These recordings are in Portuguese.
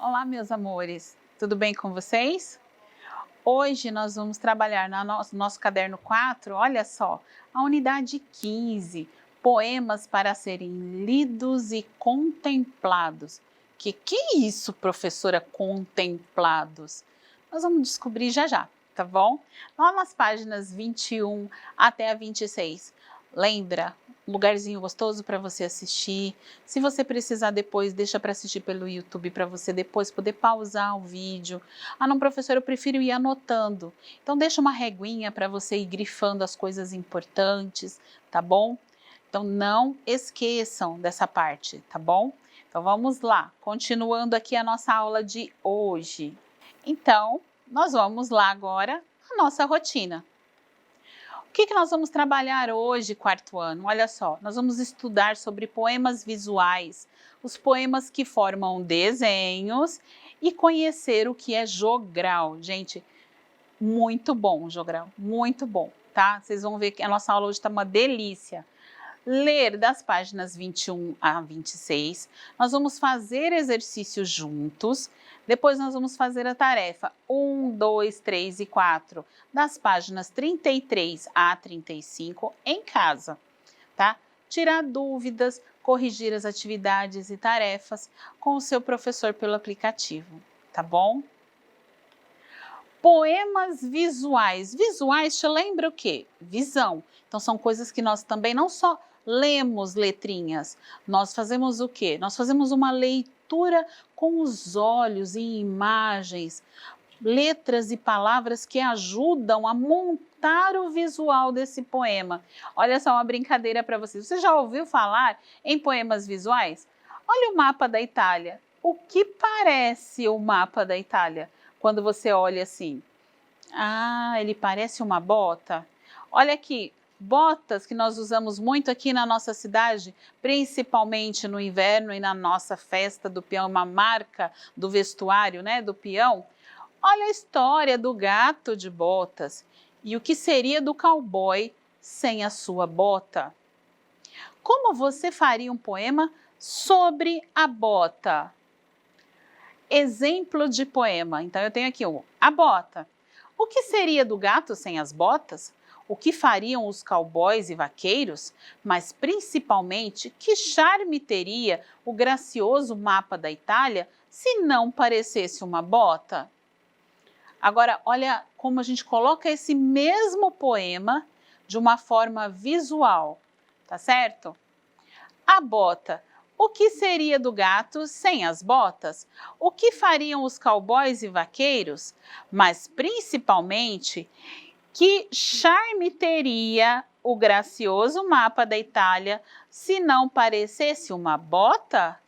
Olá, meus amores, tudo bem com vocês? Hoje nós vamos trabalhar no nosso caderno 4, olha só, a unidade 15, poemas para serem lidos e contemplados. Que é isso, professora, contemplados? Nós vamos descobrir já já, tá bom? Lá nas páginas 21 até a 26, lembra? Um lugarzinho gostoso para você assistir. Se você precisar depois, deixa para assistir pelo YouTube para você depois poder pausar o vídeo. Ah, não, professor, eu prefiro ir anotando. Então, deixa uma reguinha para você ir grifando as coisas importantes, tá bom? Então, não esqueçam dessa parte, tá bom? Então, vamos lá, continuando aqui a nossa aula de hoje. Então, nós vamos lá agora a nossa rotina. O que nós vamos trabalhar hoje, quarto ano? Olha só, nós vamos estudar sobre poemas visuais, os poemas que formam desenhos e conhecer o que é jogral. Gente, muito bom jogral, muito bom, tá? Vocês vão ver que a nossa aula hoje está uma delícia. Ler das páginas 21 a 26, nós vamos fazer exercícios juntos, depois nós vamos fazer a tarefa 1, 2, 3 e 4, das páginas 33 a 35 em casa, tá? Tirar dúvidas, corrigir as atividades e tarefas com o seu professor pelo aplicativo, tá bom? Poemas visuais. Visuais te lembra o quê? Visão. Então são coisas que nós também não só lemos letrinhas, nós fazemos o quê? Nós fazemos uma leitura com os olhos em imagens, letras e palavras que ajudam a montar o visual desse poema. Olha só uma brincadeira para vocês. Você já ouviu falar em poemas visuais? Olha o mapa da Itália. O que parece o mapa da Itália quando você olha assim? Ah, ele parece uma bota. Olha aqui, botas que nós usamos muito aqui na nossa cidade, principalmente no inverno e na nossa festa do peão, uma marca do vestuário, né, do peão. Olha a história do gato de botas e o que seria do cowboy sem a sua bota. Como você faria um poema sobre a bota? Exemplo de poema. Então eu tenho aqui a bota. O que seria do gato sem as botas? O que fariam os cowboys e vaqueiros? Mas principalmente, que charme teria o gracioso mapa da Itália se não parecesse uma bota? Agora, olha como a gente coloca esse mesmo poema de uma forma visual, tá certo? A bota. O que seria do gato sem as botas? O que fariam os cowboys e vaqueiros? Mas principalmente, que charme teria o gracioso mapa da Itália se não parecesse uma bota?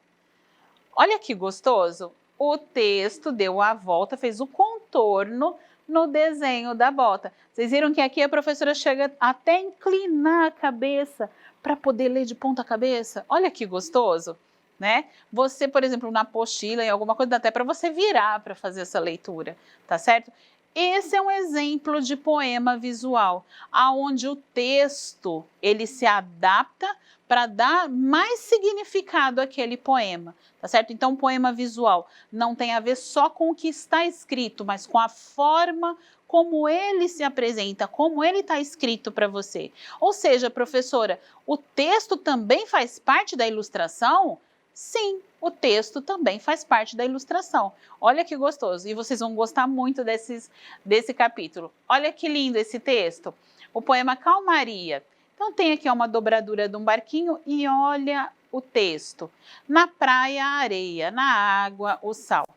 Olha que gostoso! O texto deu a volta, fez o contorno no desenho da bota. Vocês viram que aqui a professora chega até inclinar a cabeça para poder ler de ponta cabeça? Olha que gostoso, né? Você, por exemplo, na apostila, em alguma coisa, dá até para você virar para fazer essa leitura, tá certo? Esse é um exemplo de poema visual, aonde o texto ele se adapta para dar mais significado àquele poema, tá certo? Então, um poema visual não tem a ver só com o que está escrito, mas com a forma como ele se apresenta, como ele está escrito para você. Ou seja, professora, o texto também faz parte da ilustração? Sim, o texto também faz parte da ilustração. Olha que gostoso, e vocês vão gostar muito desse capítulo. Olha que lindo esse texto, o poema Calmaria. Então tem aqui uma dobradura de um barquinho e olha o texto. Na praia a areia, na água o sal.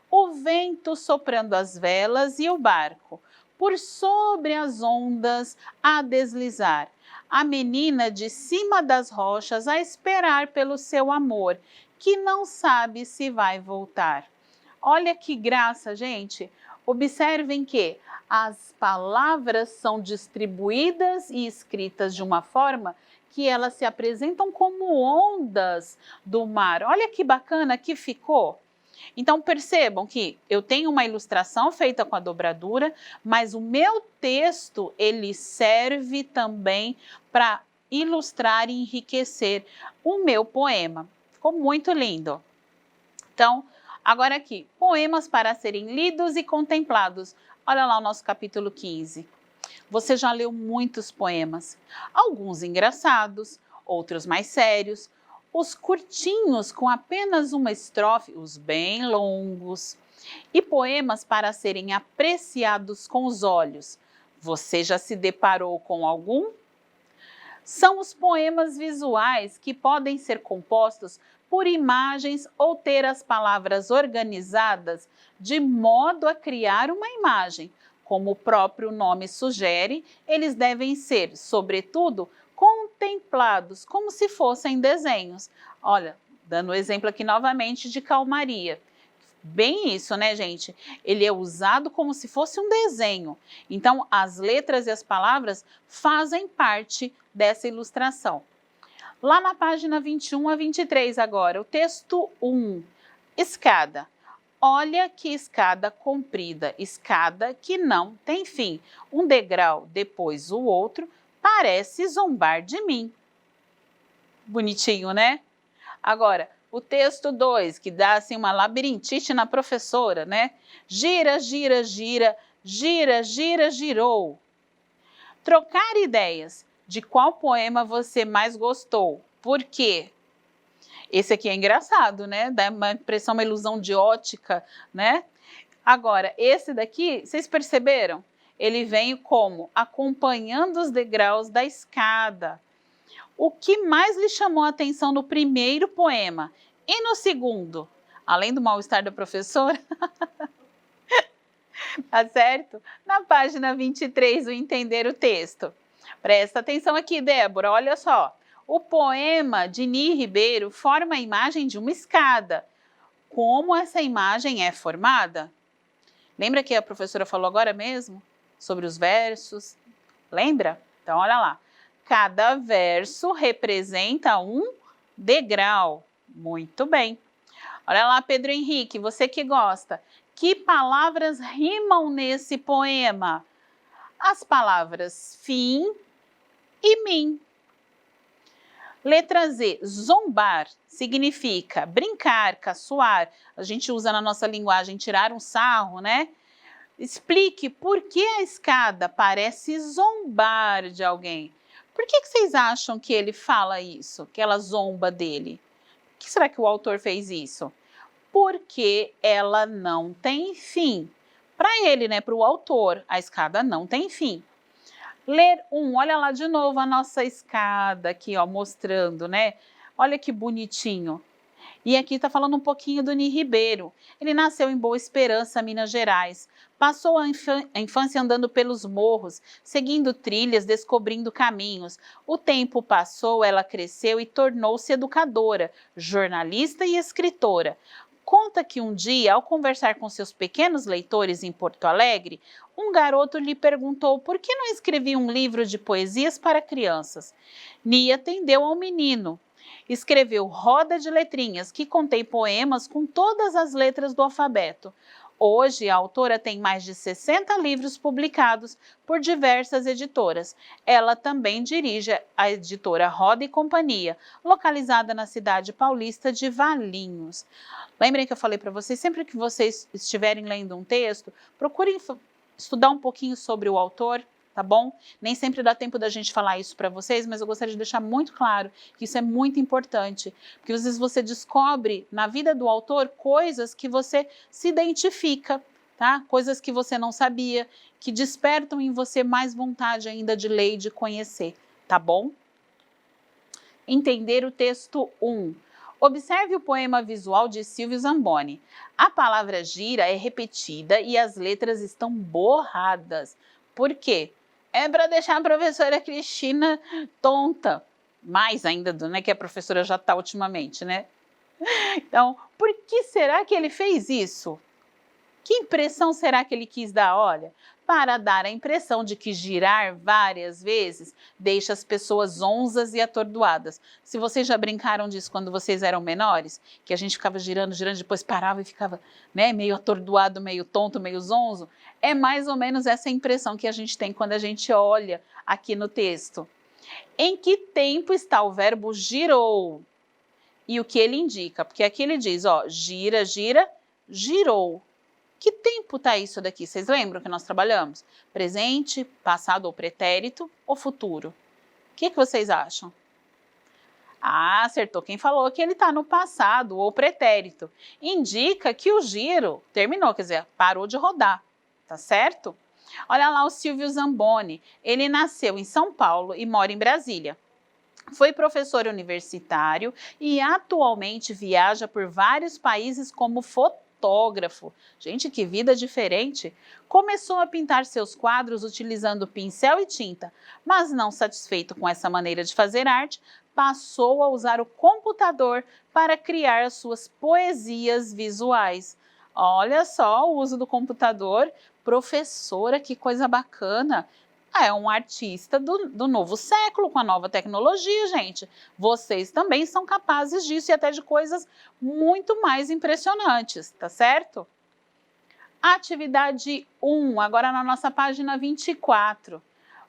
O vento soprando as velas e o barco, por sobre as ondas a deslizar. A menina de cima das rochas a esperar pelo seu amor, que não sabe se vai voltar. Olha que graça, gente! Observem que as palavras são distribuídas e escritas de uma forma que elas se apresentam como ondas do mar. Olha que bacana que ficou! Então percebam que eu tenho uma ilustração feita com a dobradura, mas o meu texto ele serve também para ilustrar e enriquecer o meu poema. Ficou muito lindo. Então, Agora aqui, poemas para serem lidos e contemplados. Olha lá o nosso capítulo 15. Você já leu muitos poemas, alguns engraçados, outros mais sérios, os curtinhos com apenas uma estrofe, os bem longos, e poemas para serem apreciados com os olhos. Você já se deparou com algum? São os poemas visuais que podem ser compostos por imagens ou ter as palavras organizadas de modo a criar uma imagem. Como o próprio nome sugere, eles devem ser, sobretudo, contemplados como se fossem desenhos. Olha, dando o exemplo aqui novamente de calmaria. Bem isso, né, gente? Ele é usado como se fosse um desenho. Então, as letras e as palavras fazem parte dessa ilustração. Lá na página 21 a 23 agora, o texto 1, escada. Olha que escada comprida, escada que não tem fim. Um degrau, depois o outro, parece zombar de mim. Bonitinho, né? Agora, o texto 2, que dá assim uma labirintite na professora, né? Gira, gira, gira, gira, gira, girou. Trocar ideias. De qual poema você mais gostou? Por quê? Esse aqui é engraçado, né? Dá uma impressão, uma ilusão de ótica, né? Agora, esse daqui, vocês perceberam? Ele vem como? Acompanhando os degraus da escada. O que mais lhe chamou a atenção no primeiro poema? E no segundo? Além do mal-estar da professora? Tá certo? Na página 23, o entender o texto. Presta atenção aqui, Débora, olha só. O poema de Ni Ribeiro forma a imagem de uma escada. Como essa imagem é formada? Lembra que a professora falou agora mesmo? Sobre os versos? Lembra? Então, olha lá. Cada verso representa um degrau. Muito bem. Olha lá, Pedro Henrique, você que gosta. Que palavras rimam nesse poema? As palavras fim e mim. Letra Z, zombar, significa brincar, caçoar. A gente usa na nossa linguagem tirar um sarro, né? Explique por que a escada parece zombar de alguém. Por que vocês acham que ele fala isso, que ela zomba dele? Por que será que o autor fez isso? Porque ela não tem fim. Para ele, né, para o autor, a escada não tem fim. Ler olha lá de novo a nossa escada aqui, ó, mostrando, né? Olha que bonitinho. E aqui está falando um pouquinho do Ni Ribeiro. Ele nasceu em Boa Esperança, Minas Gerais. Passou a infância andando pelos morros, seguindo trilhas, descobrindo caminhos. O tempo passou, ela cresceu e tornou-se educadora, jornalista e escritora. Conta que um dia, ao conversar com seus pequenos leitores em Porto Alegre, um garoto lhe perguntou por que não escrevia um livro de poesias para crianças. Ni atendeu ao menino. Escreveu Roda de Letrinhas, que contém poemas com todas as letras do alfabeto. Hoje, a autora tem mais de 60 livros publicados por diversas editoras. Ela também dirige a editora Roda e Companhia, localizada na cidade paulista de Valinhos. Lembrem que eu falei para vocês, sempre que vocês estiverem lendo um texto, procurem estudar um pouquinho sobre o autor, tá bom? Nem sempre dá tempo da gente falar isso para vocês, mas eu gostaria de deixar muito claro que isso é muito importante, porque às vezes você descobre na vida do autor coisas que você se identifica, tá? Coisas que você não sabia, que despertam em você mais vontade ainda de ler e de conhecer, tá bom? Entender o texto 1. Observe o poema visual de Silvio Zamboni. A palavra gira é repetida e as letras estão borradas. Por quê? É para deixar a professora Cristina tonta. Mais ainda do que a professora já está ultimamente, né? Então, por que será que ele fez isso? Que impressão será que ele quis dar? Olha, para dar a impressão de que girar várias vezes deixa as pessoas zonzas e atordoadas. Se vocês já brincaram disso quando vocês eram menores, que a gente ficava girando, girando, depois parava e ficava, né, meio atordoado, meio tonto, meio zonzo, é mais ou menos essa impressão que a gente tem quando a gente olha aqui no texto. Em que tempo está o verbo girou? E o que ele indica? Porque aqui ele diz, ó, gira, gira, girou. Que tempo está isso daqui? Vocês lembram que nós trabalhamos? Presente, passado ou pretérito ou futuro? O que vocês acham? Ah, acertou quem falou que ele está no passado ou pretérito. Indica que o giro terminou, quer dizer, parou de rodar, tá certo? Olha lá o Silvio Zamboni, ele nasceu em São Paulo e mora em Brasília. Foi professor universitário e atualmente viaja por vários países como fotógrafo. Gente, que vida diferente! Começou a pintar seus quadros utilizando pincel e tinta, mas não satisfeito com essa maneira de fazer arte, passou a usar o computador para criar as suas poesias visuais. Olha só o uso do computador. Professora, que coisa bacana! É um artista do novo século, com a nova tecnologia, gente. Vocês também são capazes disso e até de coisas muito mais impressionantes, tá certo? Atividade 1, agora na nossa página 24.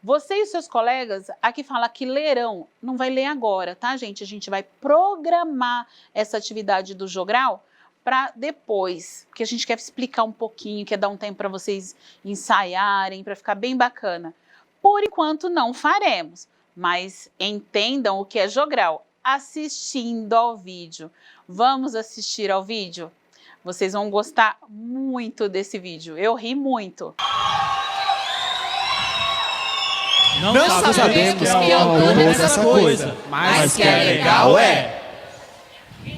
Você e os seus colegas, aqui fala que lerão, não vai ler agora, tá, gente? A gente vai programar essa atividade do jogral para depois, porque a gente quer explicar um pouquinho, quer dar um tempo para vocês ensaiarem, para ficar bem bacana. Por enquanto não faremos, mas entendam o que é jogral, assistindo ao vídeo. Vamos assistir ao vídeo? Vocês vão gostar muito desse vídeo, eu ri muito. Não sabemos que é o autor dessa coisa, mas que é legal é.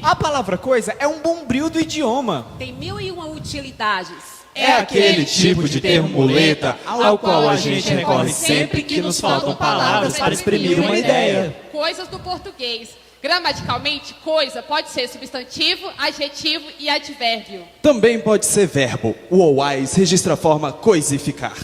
A palavra coisa é um bombril do idioma. Tem 1001 utilidades. É aquele tipo de termo muleta ao qual a gente recorre sempre que nos faltam palavras para exprimir uma ideia. Coisas do português. Gramaticalmente, coisa pode ser substantivo, adjetivo e advérbio. Também pode ser verbo. O OAIS registra a forma coisificar.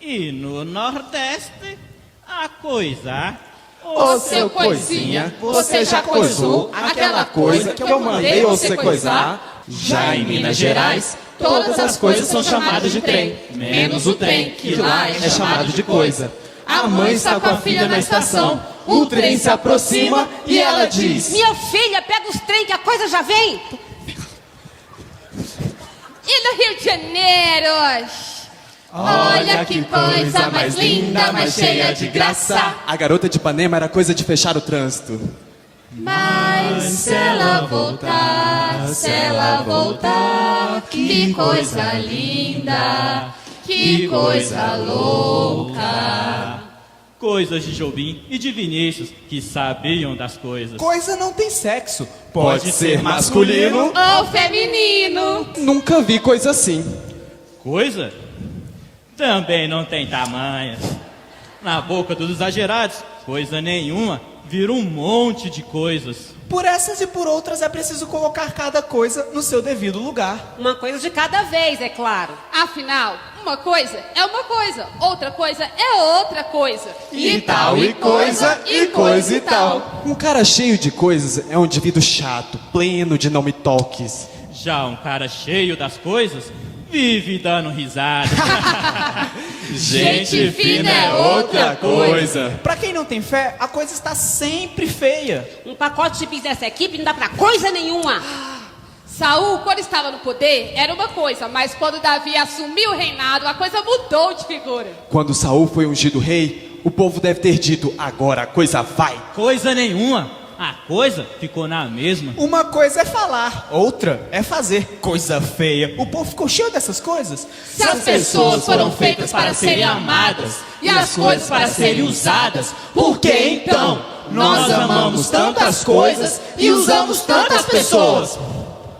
E no Nordeste, a coisa. Ô seu coisinha, você já coisou aquela coisa que eu mandei você coisar? Já em Minas Gerais, todas as coisas são chamadas de trem, menos o trem, que lá é chamado de coisa. A mãe está com a filha na estação, o trem se aproxima e ela diz: Minha filha, pega os trem que a coisa já vem. E no Rio de Janeiro? olha que coisa mais linda, mais cheia de graça. A garota de Ipanema era coisa de fechar o trânsito. Mas se ela voltar, que coisa linda, que coisa louca. Coisas de Jobim e de Vinícius, que sabiam das coisas. Coisa não tem sexo. Pode ser masculino Ou feminino. Nunca vi coisa assim. Coisa? Também não tem tamanhas. Na boca dos exagerados, coisa nenhuma, vira um monte de coisas. Por essas e por outras é preciso colocar cada coisa no seu devido lugar. Uma coisa de cada vez, é claro. Afinal, uma coisa é uma coisa, outra coisa é outra coisa. e tal e coisa e tal. Um cara cheio de coisas é um indivíduo chato, pleno de não me toques. Já um cara cheio das coisas vive dando risada. Gente fina é outra coisa. Pra quem não tem fé, a coisa está sempre feia. Um pacote de pizza dessa equipe não dá pra coisa nenhuma. Saul, quando estava no poder, era uma coisa, mas quando Davi assumiu o reinado, a coisa mudou de figura. Quando Saul foi ungido rei, o povo deve ter dito: agora a coisa vai. Coisa nenhuma. A coisa ficou na mesma. Uma coisa é falar, outra é fazer. Coisa feia. O povo ficou cheio dessas coisas. Se as pessoas foram feitas para serem amadas e as coisas para serem usadas, Por que então nós amamos tantas coisas e usamos tantas pessoas?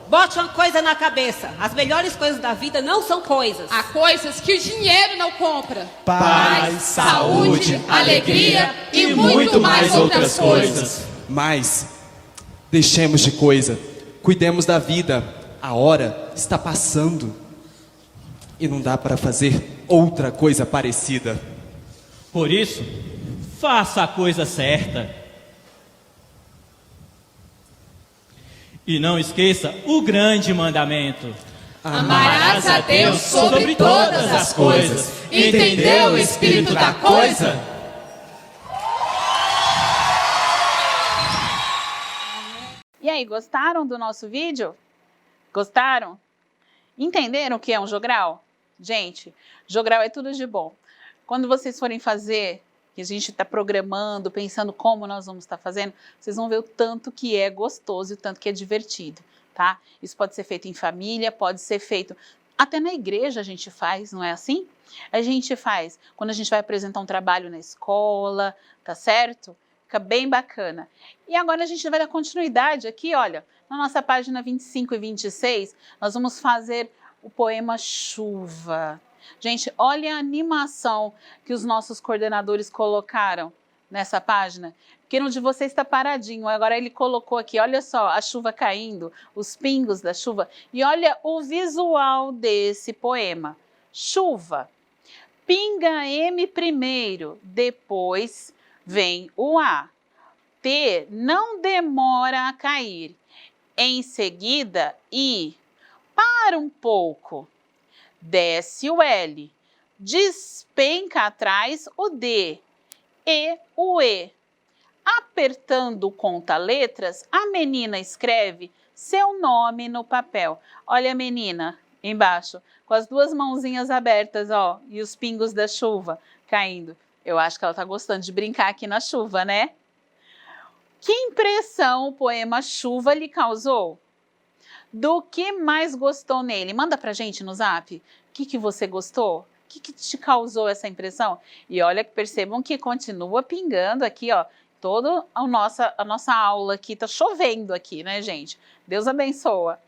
Bote uma coisa na cabeça. As melhores coisas da vida não são coisas. há coisas que o dinheiro não compra. Paz, saúde, alegria e muito mais outras coisas. Mas deixemos de coisa. Cuidemos da vida. A hora está passando. E não dá para fazer outra coisa parecida. Por isso, faça a coisa certa. E não esqueça o grande mandamento. Amarás a Deus sobre todas as coisas. Entendeu o espírito da coisa? E aí, gostaram do nosso vídeo? Gostaram? Entenderam o que é um jogral? Gente, jogral é tudo de bom. Quando vocês forem fazer, que a gente está programando, pensando como nós vamos estar fazendo, vocês vão ver o tanto que é gostoso e o tanto que é divertido, tá? Isso pode ser feito em família, pode ser feito até na igreja a gente faz, não é assim? A gente faz quando a gente vai apresentar um trabalho na escola, tá certo? Fica bem bacana. E agora a gente vai dar continuidade aqui, olha, na nossa página 25 e 26, nós vamos fazer o poema Chuva. Gente, olha a animação que os nossos coordenadores colocaram nessa página. Porque no de vocês está paradinho, agora ele colocou aqui, olha só, a chuva caindo, os pingos da chuva. E olha o visual desse poema. Chuva, pinga M primeiro, depois vem o A. T não demora a cair. Em seguida, I, para um pouco. Desce o L, despenca atrás o D, e o E. Apertando o conta-letras, a menina escreve seu nome no papel. Olha a menina embaixo, com as duas mãozinhas abertas, ó, e os pingos da chuva caindo. Eu acho que ela tá gostando de brincar aqui na chuva, né? Que impressão o poema Chuva lhe causou? Do que mais gostou nele? Manda pra gente no zap. O que você gostou? O que te causou essa impressão? E olha, percebam que continua pingando aqui, ó. Toda a nossa aula aqui, tá chovendo aqui, né, gente? Deus abençoa.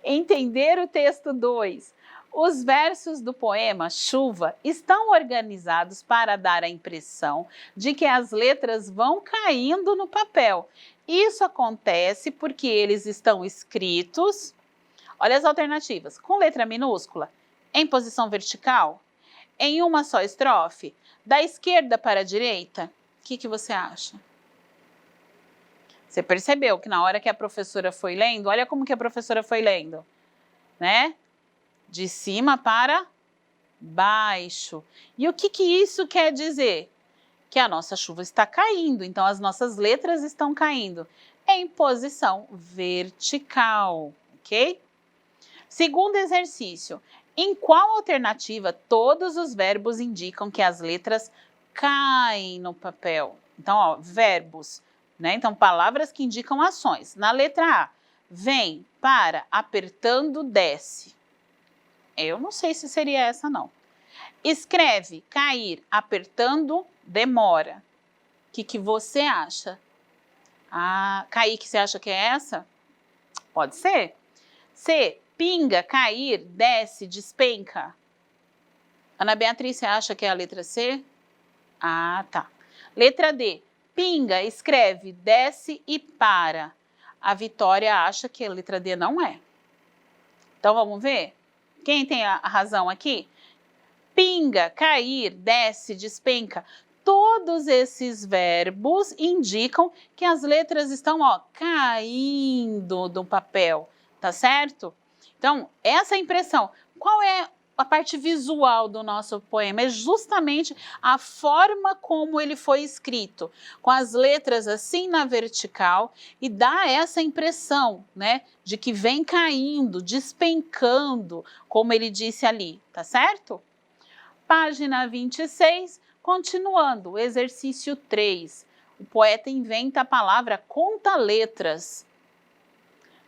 Entender o texto 2. Os versos do poema Chuva estão organizados para dar a impressão de que as letras vão caindo no papel. Isso acontece porque eles estão escritos, olha as alternativas, com letra minúscula, em posição vertical, em uma só estrofe, da esquerda para a direita. O que você acha? Você percebeu que na hora que a professora foi lendo, olha como que a professora foi lendo, né? De cima para baixo. E o que isso quer dizer? Que a nossa chuva está caindo, então as nossas letras estão caindo em posição vertical, ok? Segundo exercício, em qual alternativa todos os verbos indicam que as letras caem no papel? Então, ó, verbos, né? Então, palavras que indicam ações. Na letra A, vem, para, apertando, desce. Eu não sei se seria essa, não. Escreve, cair, apertando, demora. O que você acha? Ah, cair, que você acha que é essa? Pode ser. C, pinga, cair, desce, despenca. Ana Beatriz, você acha que é a letra C? Ah, tá. Letra D, pinga, escreve, desce e para. A Vitória acha que a letra D não é. Então, vamos ver? Quem tem a razão aqui? Pinga, cair, desce, despenca. Todos esses verbos indicam que as letras estão, ó, caindo do papel, tá certo? Então, essa impressão, qual é a parte visual do nosso poema? É justamente a forma como ele foi escrito, com as letras assim na vertical, e dá essa impressão, né, de que vem caindo, despencando, como ele disse ali, tá certo? Página 26, continuando, exercício 3. O poeta inventa a palavra conta-letras,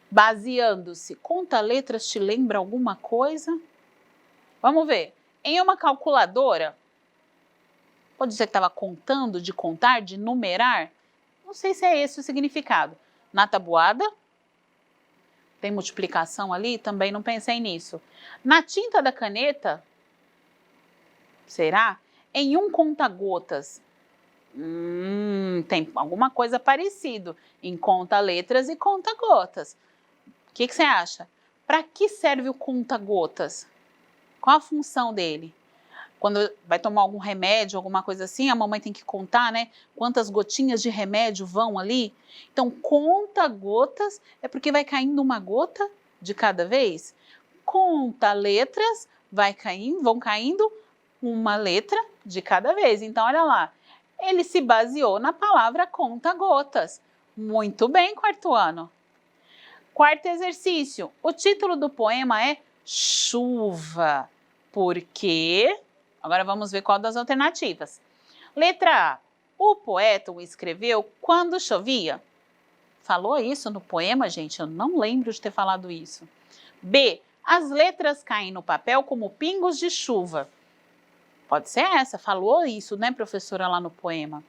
baseando-se. Conta-letras te lembra alguma coisa? Vamos ver. Em uma calculadora, pode dizer que estava contando, de contar, de numerar? Não sei se é esse o significado. Na tabuada? Tem multiplicação ali? Também não pensei nisso. Na tinta da caneta? Será? Em um conta-gotas? Tem alguma coisa parecida em conta-letras e conta-gotas. O que você acha? Para que serve o conta-gotas? Qual a função dele? Quando vai tomar algum remédio, alguma coisa assim, a mamãe tem que contar, né? Quantas gotinhas de remédio vão ali. Então, conta-gotas é porque vai caindo uma gota de cada vez. Conta-letras vão caindo uma letra de cada vez. Então, olha lá. Ele se baseou na palavra conta-gotas. Muito bem, quarto ano. Quarto exercício. O título do poema é chuva. Por quê? Agora vamos ver qual das alternativas. Letra A. O poeta o escreveu quando chovia. Falou isso no poema, gente? Eu não lembro de ter falado isso. B. As letras caem no papel como pingos de chuva. Pode ser essa, falou isso, né, professora, lá no poema.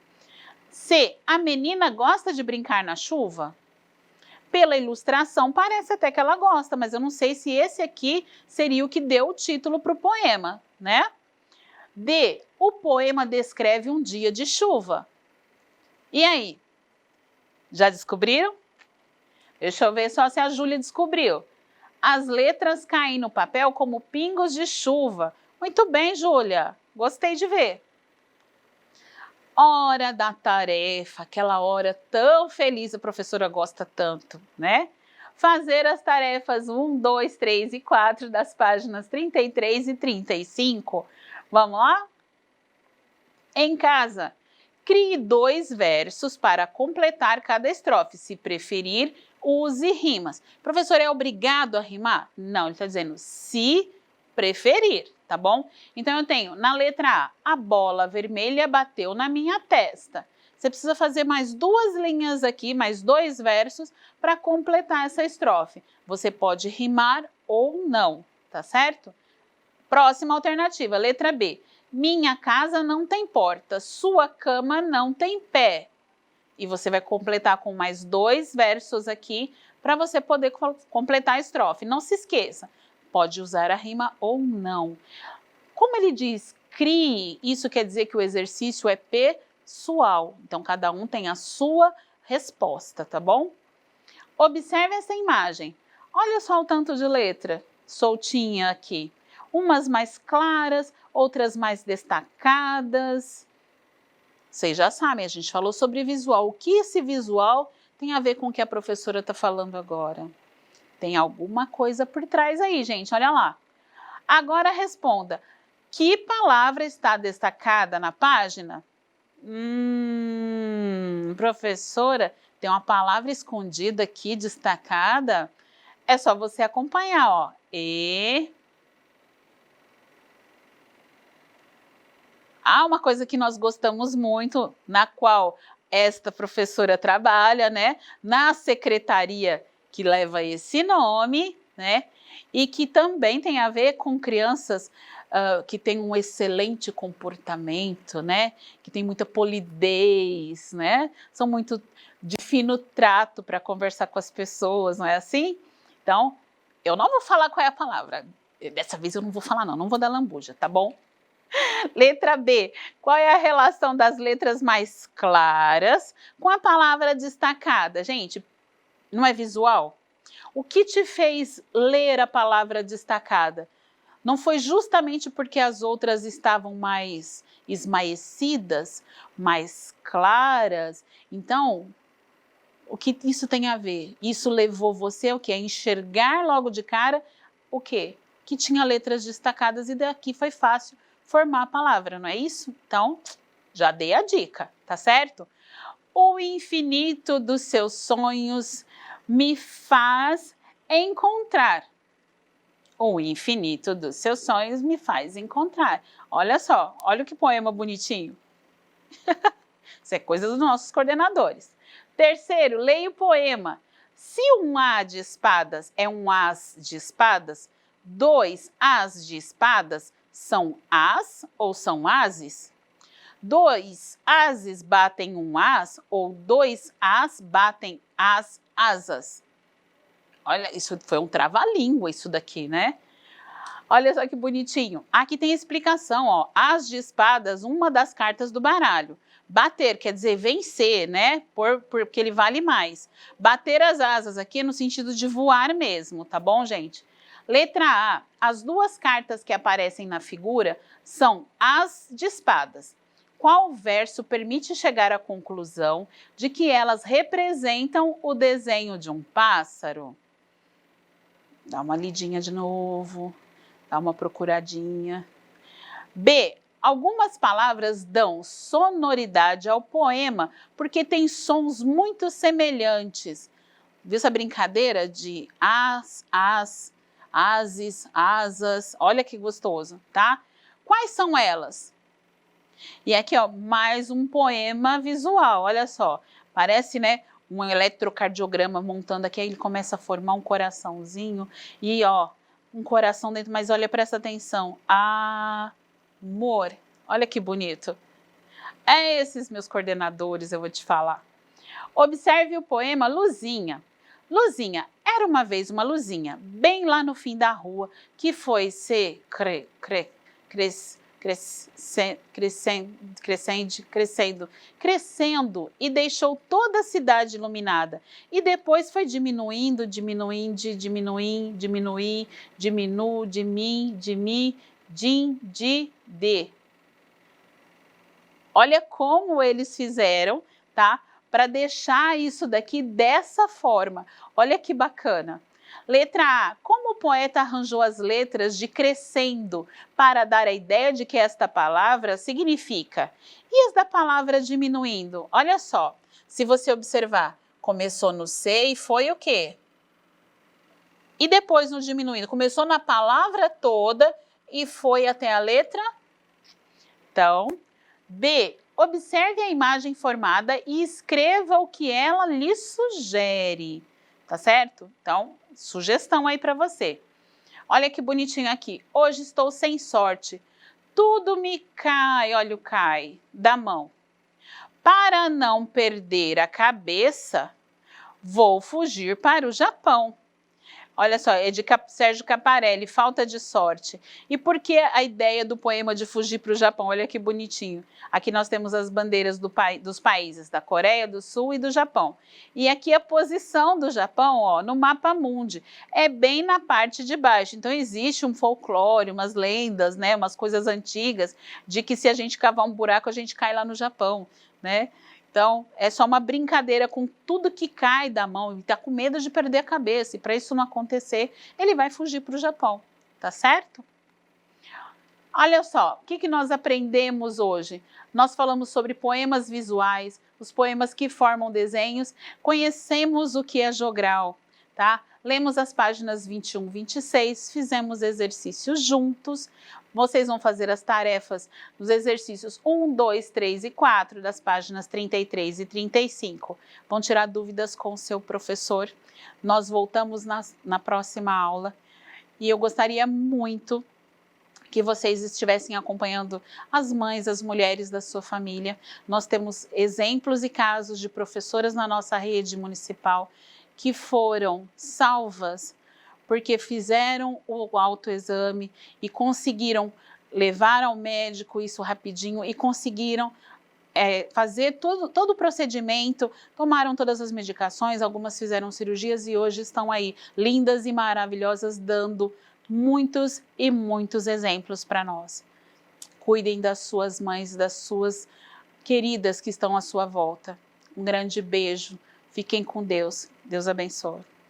C. A menina gosta de brincar na chuva? Pela ilustração, parece até que ela gosta, mas eu não sei se esse aqui seria o que deu o título para o poema, né? D. O poema descreve um dia de chuva. E aí? Já descobriram? Deixa eu ver só se a Júlia descobriu. As letras caem no papel como pingos de chuva. Muito bem, Júlia. Gostei de ver. Hora da tarefa, aquela hora tão feliz, a professora gosta tanto, né? Fazer as tarefas 1, 2, 3 e 4 das páginas 33 e 35. Vamos lá? Em casa, crie 2 versos para completar cada estrofe. Se preferir, use rimas. Professor, é obrigado a rimar? Não, ele está dizendo se preferir, tá bom? Então eu tenho na letra A bola vermelha bateu na minha testa. Você precisa fazer mais 2 linhas aqui, mais 2 versos para completar essa estrofe. Você pode rimar ou não, tá certo? Próxima alternativa, letra B. Minha casa não tem porta, sua cama não tem pé. E você vai completar com mais 2 versos aqui para você poder completar a estrofe. Não se esqueça, pode usar a rima ou não. Como ele diz, crie, isso quer dizer que o exercício é pessoal. Então, cada um tem a sua resposta, tá bom? Observe essa imagem. Olha só o tanto de letra soltinha aqui. Umas mais claras, outras mais destacadas. Vocês já sabem, a gente falou sobre visual. O que esse visual tem a ver com o que a professora está falando agora? Tem alguma coisa por trás aí, gente, olha lá. Agora responda, que palavra está destacada na página? Professora, tem uma palavra escondida aqui, destacada. É só você acompanhar, ó. Há uma coisa que nós gostamos muito, na qual esta professora trabalha, né? Na secretaria que leva esse nome, né? E que também tem a ver com crianças que têm um excelente comportamento, né? Que tem muita polidez, né? São muito de fino trato para conversar com as pessoas, não é assim? Então, eu não vou falar qual é a palavra. Dessa vez eu não vou falar não vou dar lambuja, tá bom? Letra B. Qual é a relação das letras mais claras com a palavra destacada? Gente, não é visual? O que te fez ler a palavra destacada? Não foi justamente porque as outras estavam mais esmaecidas, mais claras? Então, o que isso tem a ver? Isso levou você o quê? A enxergar logo de cara o quê? Que tinha letras destacadas e daqui foi fácil formar a palavra, não é isso? Então, já dei a dica, tá certo? O infinito dos seus sonhos me faz encontrar. O infinito dos seus sonhos me faz encontrar. Olha só, olha que poema bonitinho. Isso é coisa dos nossos coordenadores. Terceiro, leia o poema. Se um A de espadas é um as de espadas, 2 as de espadas são as ou são ases? 2 ases batem um as ou 2 as batem as asas? Olha, isso foi um trava-língua isso daqui, né? Olha só que bonitinho. Aqui tem explicação, ó. As de espadas, uma das cartas do baralho. Bater quer dizer vencer, né? Porque ele vale mais. Bater as asas aqui no sentido de voar mesmo, tá bom, gente? Letra A. As 2 cartas que aparecem na figura são as de espadas. Qual verso permite chegar à conclusão de que elas representam o desenho de um pássaro? Dá uma lidinha de novo, dá uma procuradinha. B. Algumas palavras dão sonoridade ao poema porque têm sons muito semelhantes. Viu essa brincadeira de as, ases, asas, olha que gostoso, tá? Quais são elas? E aqui, ó, mais um poema visual, olha só, parece, né, um eletrocardiograma montando aqui, aí ele começa a formar um coraçãozinho e, ó, um coração dentro, mas olha, presta atenção, amor, olha que bonito. É esses meus coordenadores, eu vou te falar. Observe o poema Luzinha. Luzinha, era uma vez uma luzinha, bem lá no fim da rua, que foi se crescendo e deixou toda a cidade iluminada. E depois foi diminuindo, de mim, de. Olha como eles fizeram, tá? Para deixar isso daqui dessa forma. Olha que bacana. Letra A. Como o poeta arranjou as letras de crescendo para dar a ideia de que esta palavra significa? E as da palavra diminuindo? Olha só, se você observar, começou no C e foi o quê? E depois no diminuindo? Começou na palavra toda e foi até a letra? Então, B. Observe a imagem formada e escreva o que ela lhe sugere. Tá certo? Então, sugestão aí para você. Olha que bonitinho aqui. Hoje estou sem sorte. Tudo me cai, olha o cai, da mão. Para não perder a cabeça, vou fugir para o Japão. Olha só, é de Sérgio Caparelli, Falta de Sorte. E por que a ideia do poema de fugir para o Japão? Olha que bonitinho. Aqui nós temos as bandeiras dos países, da Coreia do Sul e do Japão. E aqui a posição do Japão, ó, no mapa mundi, é bem na parte de baixo. Então existe um folclore, umas lendas, né, umas coisas antigas, de que se a gente cavar um buraco, a gente cai lá no Japão, né? Então, é só uma brincadeira com tudo que cai da mão e está com medo de perder a cabeça. E para isso não acontecer, ele vai fugir para o Japão, tá certo? Olha só, o que nós aprendemos hoje? Nós falamos sobre poemas visuais, os poemas que formam desenhos, conhecemos o que é jogral, tá? Lemos as páginas 21 e 26, fizemos exercícios juntos. Vocês vão fazer as tarefas dos exercícios 1, 2, 3 e 4, das páginas 33 e 35. Vão tirar dúvidas com o seu professor. Nós voltamos na próxima aula. E eu gostaria muito que vocês estivessem acompanhando as mães, as mulheres da sua família. Nós temos exemplos e casos de professoras na nossa rede municipal que foram salvas porque fizeram o autoexame e conseguiram levar ao médico isso rapidinho e conseguiram fazer todo o procedimento, tomaram todas as medicações, algumas fizeram cirurgias e hoje estão aí lindas e maravilhosas, dando muitos e muitos exemplos para nós. Cuidem das suas mães, das suas queridas que estão à sua volta. Um grande beijo, fiquem com Deus. Deus abençoe.